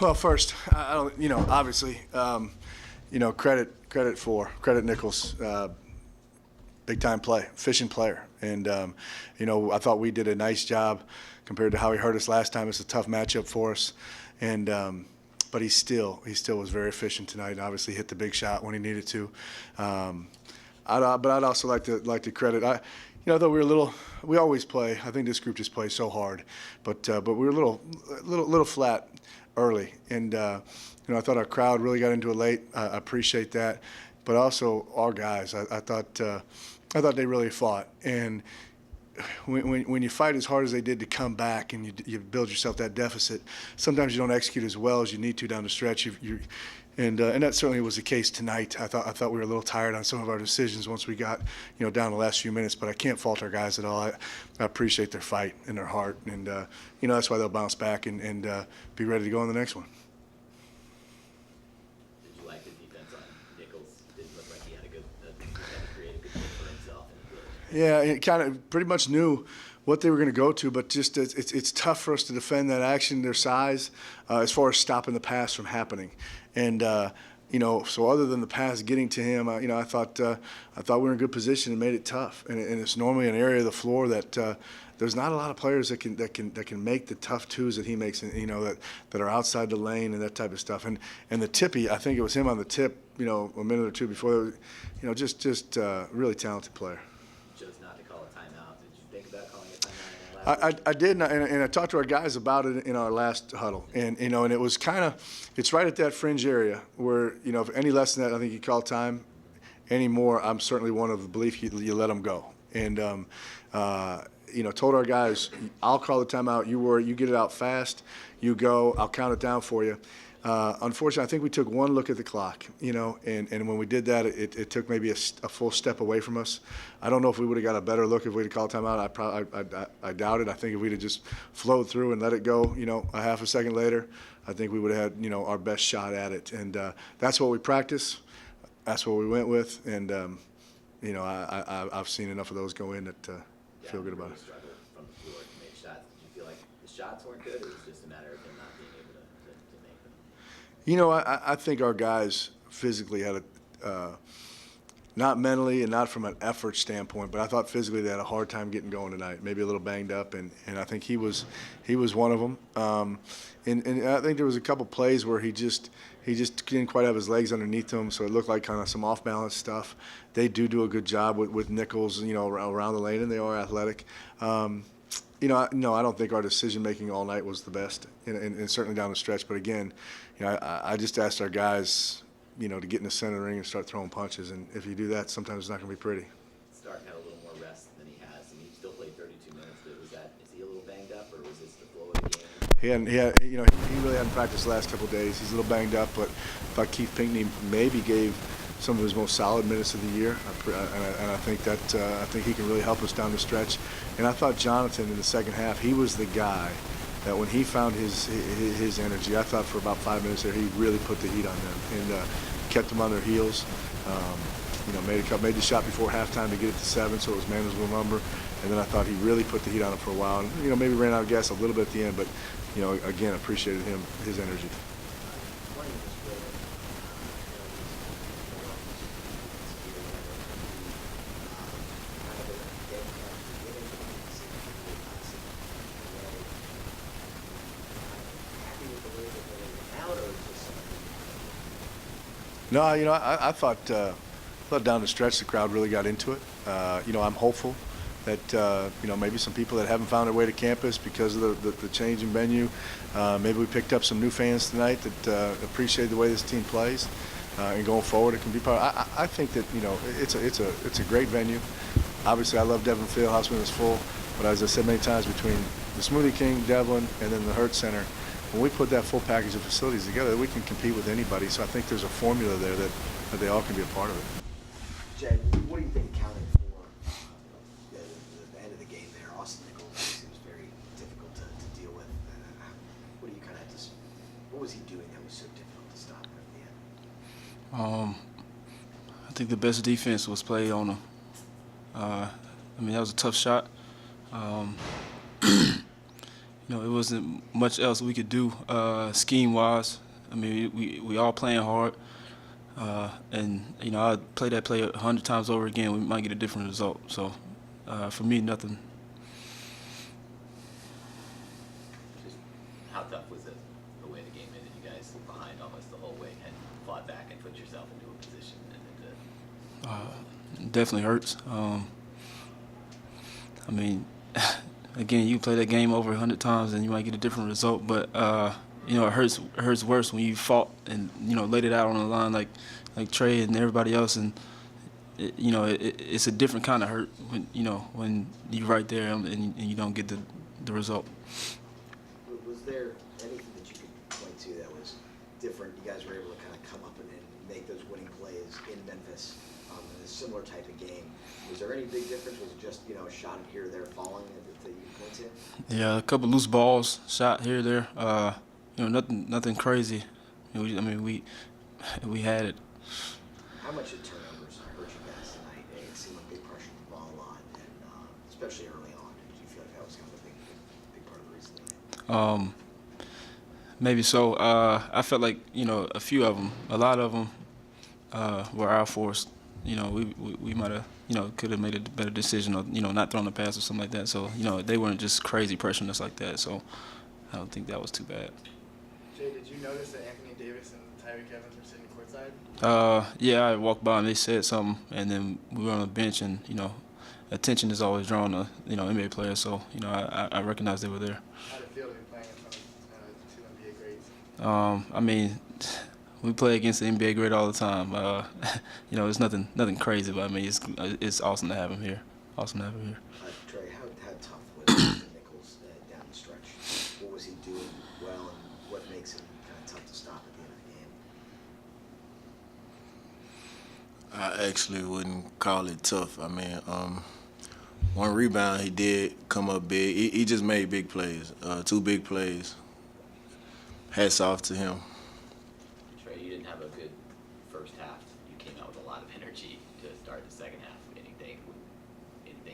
Well, first, I don't, obviously, credit Nichols, big time play, efficient player, and I thought we did a nice job compared to how he hurt us last time. It's a tough matchup for us, and but he still was very efficient tonight. And obviously, hit the big shot when he needed to. But I'd also like to credit. Though we always play. I think this group just plays so hard, but we were a little flat early, and I thought our crowd really got into it late. I appreciate that, but also our guys. I thought they really fought, and when you fight as hard as they did to come back and you build yourself that deficit, sometimes you don't execute as well as you need to down the stretch. And that certainly was the case tonight. I thought we were a little tired on some of our decisions once we got down the last few minutes, but I can't fault our guys at all. I appreciate their fight and their heart, and that's why they'll bounce back and be ready to go on the next one. Did you like the defense on Nichols? Didn't look like he had to create a good game for himself. Yeah, he kind of pretty much knew what they were going to go to, but just it's tough for us to defend that action, their size, as far as stopping the pass from happening. And so other than the pass getting to him, I thought we were in good position and made it tough. And it's normally an area of the floor that there's not a lot of players that can make the tough twos that he makes, that are outside the lane and that type of stuff. And the tippy, I think it was him on the tip, a minute or two before, just really talented player. Chose not to call a timeout. Did you think about calling a timeout? I did, and I talked to our guys about it in our last huddle, and it was it's right at that fringe area where if any less than that, I think you call time. Any more, I'm certainly one of the belief you let them go, and told our guys, I'll call the timeout. You get it out fast, you go, I'll count it down for you. Unfortunately, I think we took one look at the clock, and when we did that, it took maybe a full step away from us. I don't know if we would have got a better look if we'd have called timeout. I doubt it. I think if we'd have just flowed through and let it go, a half a second later, I think we would have had, our best shot at it. And that's what we practice. That's what we went with. And, I've seen enough of those go in that feel good about it. Struggled from the floor to make shots. Did you feel like the shots weren't good, or was it just a matter of him not being able to make them? I think our guys physically had not mentally and not from an effort standpoint, but I thought physically they had a hard time getting going tonight. Maybe a little banged up, and I think he was one of them. And I think there was a couple plays where he just didn't quite have his legs underneath him, so it looked like kind of some off balance stuff. They do a good job with Nichols, around the lane, and they are athletic. No, I don't think our decision making all night was the best, and certainly down the stretch. But again, I just asked our guys, to get in the center of the ring and start throwing punches. And if you do that, sometimes it's not going to be pretty. Stark had a little more rest than he has, and he still played 32 minutes. But is he a little banged up, or was this the flow of the game? He really hadn't practiced the last couple of days. He's a little banged up, but I thought Keith Pinckney maybe gave some of his most solid minutes of the year, and I think he can really help us down the stretch. And I thought Jonathan in the second half, he was the guy that when he found his energy, I thought for about 5 minutes there he really put the heat on them and kept them on their heels. Made the shot before halftime to get it to 7, so it was manageable number. And then I thought he really put the heat on them for a while, and maybe ran out of gas a little bit at the end, but again appreciated his energy. No, I thought down the stretch the crowd really got into it. I'm hopeful that maybe some people that haven't found their way to campus because of the change in venue, maybe we picked up some new fans tonight that appreciate the way this team plays, and going forward it can be part. I think that it's a great venue. Obviously, I love Devlin Fieldhouse when it's full, but as I said many times, between the Smoothie King, Devlin, and then the Hurt Center, when we put that full package of facilities together, we can compete with anybody. So I think there's a formula there that they all can be a part of it. Jay, what do you think counted for the end of the game there? Austin Nichols obviously was very difficult to deal with. What do you kind of what was he doing that was so difficult to stop at the end? I think the best defense was played on him. That was a tough shot. it wasn't much else we could do scheme-wise. I mean, we all playing hard, and I'd play that play 100 times over again. We might get a different result. So, for me, nothing. Just how tough was it the way the game ended? You guys were behind almost the whole way and fought back and put yourself into a position and Definitely hurts. I mean, again, you play that game over 100 times and you might get a different result, but it hurts worse when you fought and laid it out on the line like Trey and everybody else, and it's a different kind of hurt when when you're right there and you don't get the result. Was there anything that you could point to that was different? You guys were able to kind of come up and make those winning plays in Memphis in a similar type of game. Was there any big difference? Was it just a shot here or there falling that you could point to? Yeah, a couple loose balls shot here or there. Nothing crazy. I mean, we had it. How much did turnovers hurt you guys tonight? It seemed like they pressured the ball a lot, and especially early on. Did you feel like that was kind of a big part of the reason tonight? Maybe so. I felt like a few of them, a lot of them were our force. We might have could have made a better decision of not throwing the pass or something like that. So they weren't just crazy pressuring us like that. So I don't think that was too bad. Jay, did you notice that Anthony Davis and Tyreek Evans were sitting courtside? Yeah, I walked by and they said something, and then we were on the bench, and attention is always drawn to NBA players. So I recognized they were there. How did it feel to be playing in front of two NBA greats? I mean, we play against the NBA great all the time. It's nothing crazy, but I mean, it's awesome to have him here. Awesome to have him here. Trey, how tough was Nichols down the stretch? What was he doing well, and what makes him kind of tough to stop at the end of the game? I actually wouldn't call it tough. I mean, one rebound he did come up big. He just made big plays, 2 big plays. Hats off to him. Trey, you didn't have a good first half. You came out with a lot of energy to start the second half. Anything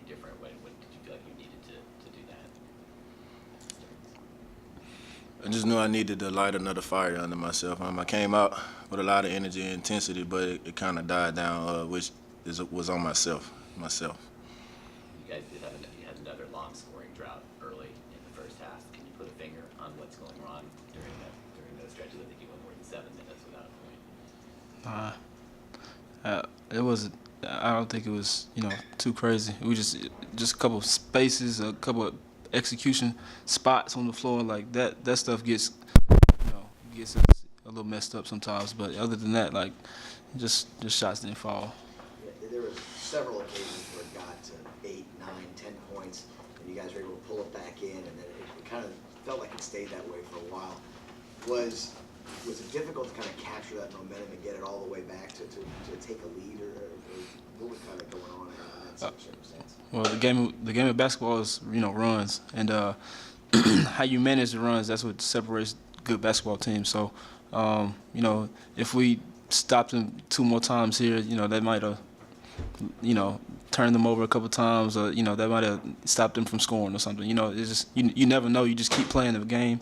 different? When did you feel like you needed to do that? I just knew I needed to light another fire under myself. I came out with a lot of energy and intensity, but it kind of died down, which was on myself. You guys you had another long scoring drought early in the first half. Can you put a finger on what's going wrong during those stretches? I think you went more than 7 minutes without a point. It was. I don't think it was too crazy. We just a couple of spaces, a couple of execution spots on the floor like that. That stuff gets gets us a little messed up sometimes. But other than that, like just shots didn't fall. Yeah, there were several occasions where it got to 8, 9, 10 points, and you guys were able to pull it back in, and then it kind of felt like it stayed that way for a while. Was it difficult to kind of capture that momentum and get it all the way back to take a lead, or what was kind of going on in that circumstance? Well, the game of basketball is runs, and how you manage the runs, that's what separates good basketball teams. So if we stopped them 2 more times here, that might have turned them over a couple times, or that might have stopped them from scoring or something. It's just you never know. You just keep playing the game,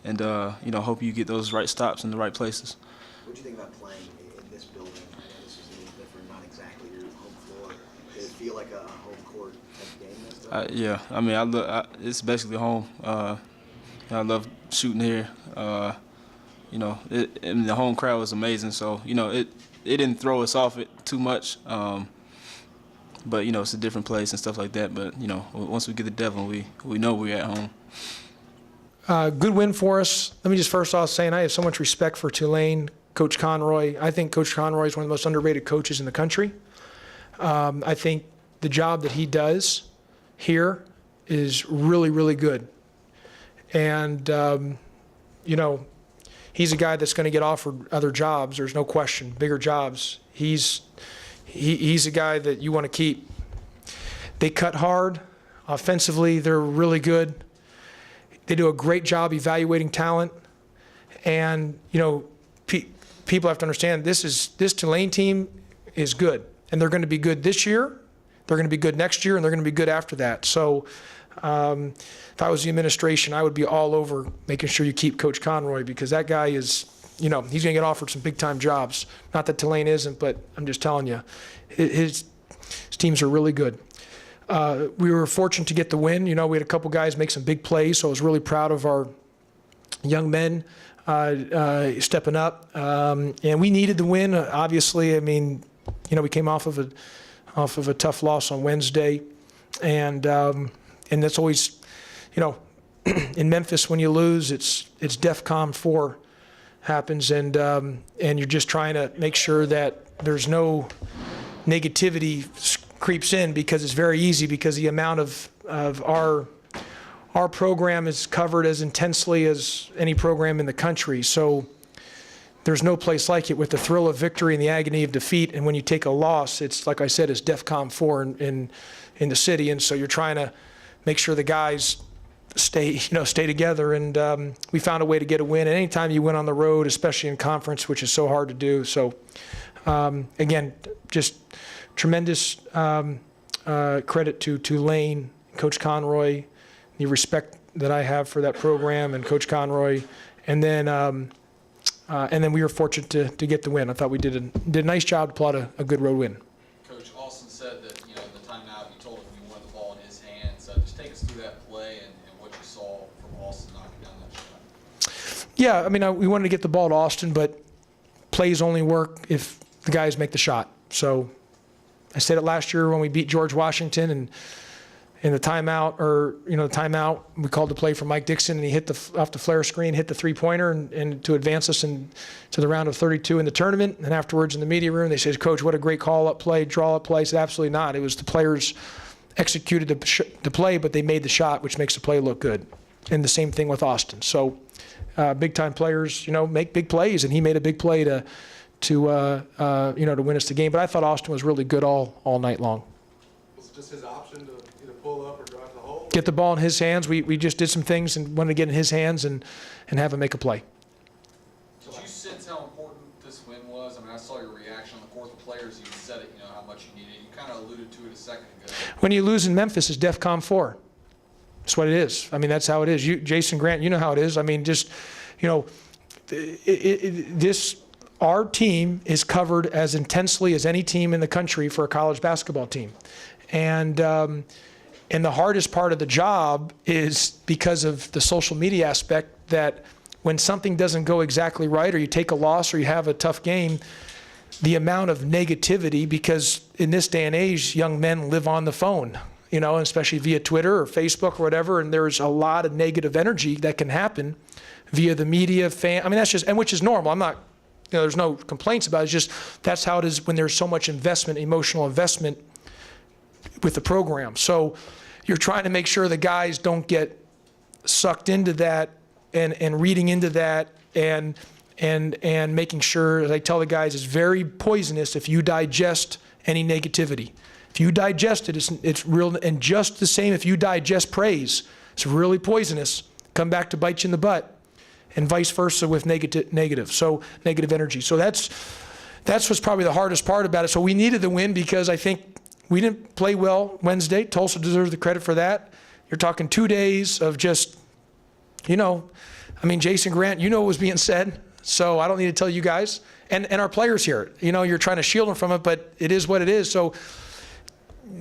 and hope you get those right stops in the right places. What do you think about playing in this building? I know this is a little different, not exactly your home floor. Does it feel like a home court type game? Yeah, I mean, it's basically home. I love shooting here. And the home crowd was amazing. So it didn't throw us off it too much. But it's a different place and stuff like that. But once we get the Devil, we know we're at home. Good win for us. Let me just first off say, I have so much respect for Tulane, Coach Conroy. I think Coach Conroy is one of the most underrated coaches in the country. I think the job that he does here is really, really good. And, he's a guy that's going to get offered other jobs. There's no question, bigger jobs. He's a guy that you want to keep. They cut hard. Offensively, they're really good. They do a great job evaluating talent. And, people have to understand this Tulane team is good. And they're going to be good this year. They're going to be good next year, and they're going to be good after that. So If I was the administration, I would be all over making sure you keep Coach Conroy, because that guy is, he's going to get offered some big-time jobs. Not that Tulane isn't, but I'm just telling you, his teams are really good. We were fortunate to get the win. We had a couple guys make some big plays, so I was really proud of our young men stepping up. And we needed the win, obviously. I mean, we came off of a tough loss on Wednesday, and that's always, in Memphis when you lose, it's DEFCON 4 happens, and you're just trying to make sure that there's no negativity creeps in, because it's very easy, because the amount of our program is covered as intensely as any program in the country. So there's no place like it, with the thrill of victory and the agony of defeat. And when you take a loss, it's, like I said, it's DEFCON 4 in the city. And so you're trying to make sure the guys stay together. And we found a way to get a win. And anytime you win on the road, especially in conference, which is so hard to do. So again, just tremendous credit to Tulane, Coach Conroy, the respect that I have for that program and Coach Conroy, and then we were fortunate to get the win. I thought we did a nice job to pull out a good road win. Coach, Austin said that in the timeout you told him you wanted the ball in his hands. Just take us through that play and what you saw from Austin knocking down that shot. Yeah, I mean, we wanted to get the ball to Austin, but plays only work if the guys make the shot. So I said it last year when we beat George Washington, and in the timeout, we called the play for Mike Dixon, and he hit off the flare screen, hit the three-pointer, and to advance us to the round of 32 in the tournament. And afterwards in the media room, they said, "Coach, what a great call-up play, draw-up play." I said, "Absolutely not. It was the players executed the play, but they made the shot, which makes the play look good." And the same thing with Austin. So big-time players, make big plays, and he made a big play to win us the game. But I thought Austin was really good all night long. Was it just his option to either pull up or drive the hole? Get the ball in his hands. We just did some things and wanted to get in his hands and have him make a play. Did you sense how important this win was? I mean, I saw your reaction on the court. The players, you said it, how much you needed. You kind of alluded to it a second ago. When you lose in Memphis, it's DEFCON 4. That's what it is. I mean, that's how it is. Jason Grant, you know how it is. I mean, just, our team is covered as intensely as any team in the country for a college basketball team. And the hardest part of the job is because of the social media aspect, that when something doesn't go exactly right, or you take a loss, or you have a tough game, the amount of negativity, because in this day and age, young men live on the phone, especially via Twitter or Facebook or whatever, and there's a lot of negative energy that can happen via the media, that's just, and which is normal. I'm not, there's no complaints about it. It's just, that's how it is when there's so much investment, emotional investment with the program. So you're trying to make sure the guys don't get sucked into that and reading into that and making sure, as I tell the guys, it's very poisonous if you digest any negativity. If you digest it, it's real, and just the same if you digest praise, it's really poisonous. Come back to bite you in the butt, and vice versa with negative energy. So that's what's probably the hardest part about it. So we needed the win, because I think we didn't play well Wednesday. Tulsa deserves the credit for that. You're talking 2 days of just, Jason Grant, what was being said. So I don't need to tell you guys. And our players here, you're trying to shield them from it, but it is what it is. So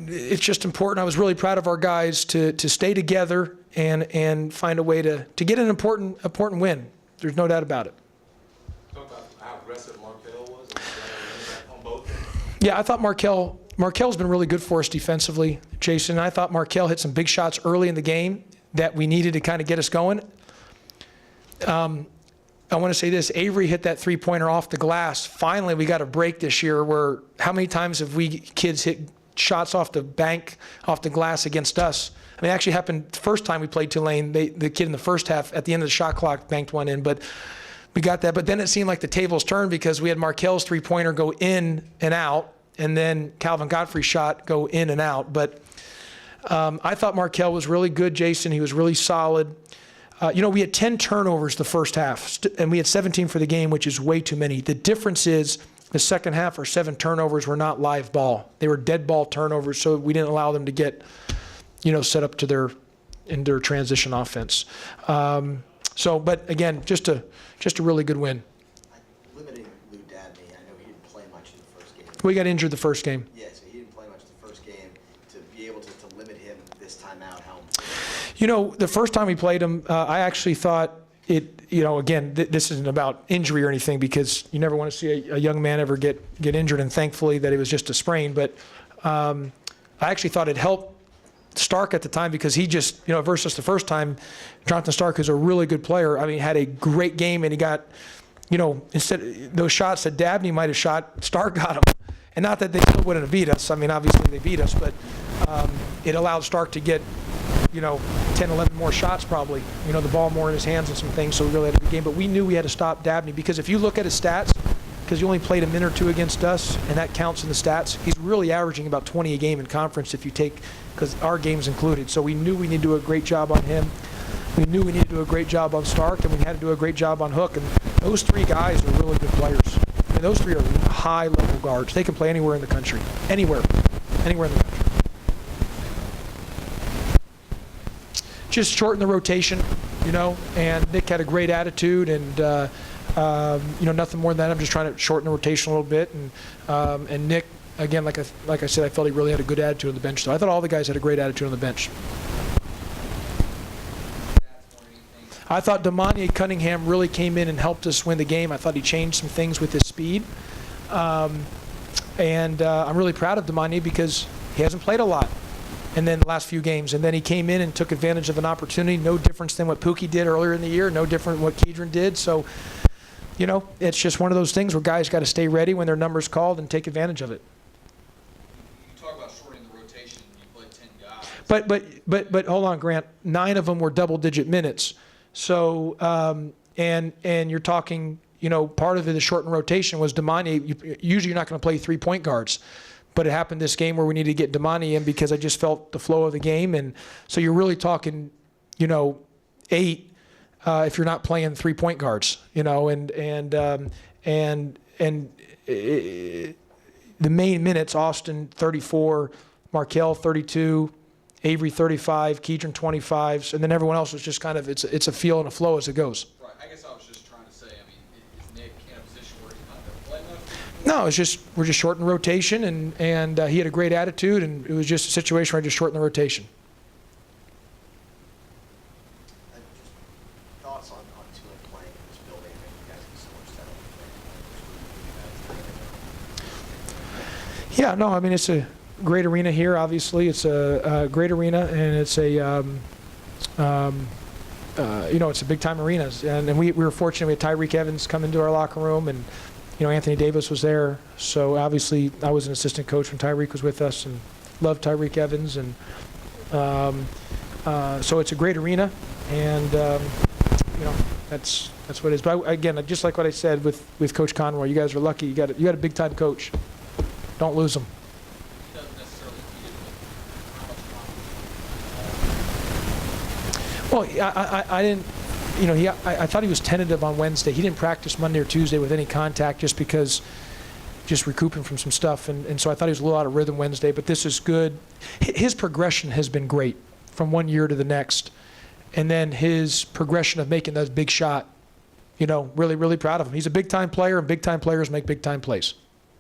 it's just important. I was really proud of our guys to stay together and find a way to get an important win. There's no doubt about it. Talk about how aggressive Markel was on both ends. Yeah, I thought Markel's been really good for us defensively, Jason. I thought Markel hit some big shots early in the game that we needed to kind of get us going. I want to say this, Avery hit that three-pointer off the glass. Finally, we got a break this year where how many times have we kids hit shots off the bank, off the glass against us? It actually happened the first time we played Tulane. The kid in the first half, at the end of the shot clock, banked one in, but we got that. But then it seemed like the tables turned, because we had Markel's three-pointer go in and out, and then Calvin Godfrey's shot go in and out. But I thought Markel was really good, Jason. He was really solid. We had 10 turnovers the first half, and we had 17 for the game, which is way too many. The difference is the second half, our 7 turnovers were not live ball. They were dead ball turnovers, so we didn't allow them to get, set up to in their transition offense. But again, just a really good win. Limiting Lou Dabney, I know he didn't play much in the first game. We got injured the first game. Yeah, so he didn't play much the first game. To be able to limit him this time out, how The first time we played him, I actually thought it, again, this isn't about injury or anything, because you never want to see a young man ever get injured, and thankfully that it was just a sprain. But I actually thought it helped Stark at the time, because he just, versus the first time, Jonathan Stark is a really good player. I mean, he had a great game, and he got, instead those shots that Dabney might have shot, Stark got them. And not that they still wouldn't have beat us. I mean, obviously they beat us, but it allowed Stark to get, 10, 11 more shots probably. The ball more in his hands and some things, so we really had a good game. But we knew we had to stop Dabney, because if you look at his stats, because he only played a minute or two against us, and that counts in the stats, he's really averaging about 20 a game in conference if you take, because our game's included. So we knew we needed to do a great job on him. We knew we needed to do a great job on Stark, and we had to do a great job on Hook. And those three guys are really good players. I mean, those three are high-level guards. They can play anywhere in the country. Anywhere in the country. Just shorten the rotation, and Nick had a great attitude, and nothing more than that. I'm just trying to shorten the rotation a little bit, and Nick, again, like I said, I felt he really had a good attitude on the bench. So I thought all the guys had a great attitude on the bench. I thought Damani Cunningham really came in and helped us win the game. I thought he changed some things with his speed, and I'm really proud of Damani, because he hasn't played a lot. And then the last few games, and then he came in and took advantage of an opportunity. No difference than what Pookie did earlier in the year. No different than what Kedron did. So, it's just one of those things where guys got to stay ready when their number's called and take advantage of it. You talk about shortening the rotation. You played 10 guys. But hold on, Grant. 9 of them were double-digit minutes. So and you're talking. Part of the shortened rotation was Damani. Usually, you're not going to play 3-point guards. But it happened this game where we needed to get Damani in, because I just felt the flow of the game. And so you're really talking, 8 if you're not playing 3-point guards, and the main minutes, Austin 34, Markell 32, Avery 35, Kedron 25s, and then everyone else was just kind of, it's a feel and a flow as it goes. Right. I guess I was just trying to say, is Nick in a position where he's not going to play enough? No, we're just shorting rotation, and he had a great attitude, and it was just a situation where I just shortened the rotation. just thoughts on Tulane playing in this building, and you guys get so much settled. Yeah, no, I mean, it's a great arena here, obviously. It's a great arena, and it's it's a big-time arena. And we were fortunate we had Tyreek Evans come into our locker room, and, Anthony Davis was there. So, obviously, I was an assistant coach when Tyreek was with us, and loved Tyreek Evans. And so it's a great arena, and, that's what it is. But, again, just like what I said with Coach Conroy, you guys are lucky. You got a big-time coach. Don't lose him. He doesn't necessarily need it, but how much confidence? Well, I didn't, I thought he was tentative on Wednesday. He didn't practice Monday or Tuesday with any contact just recouping from some stuff. And so I thought he was a little out of rhythm Wednesday, but this is good. His progression has been great from one year to the next. And then his progression of making that big shot, really, really proud of him. He's a big-time player, and big-time players make big-time plays.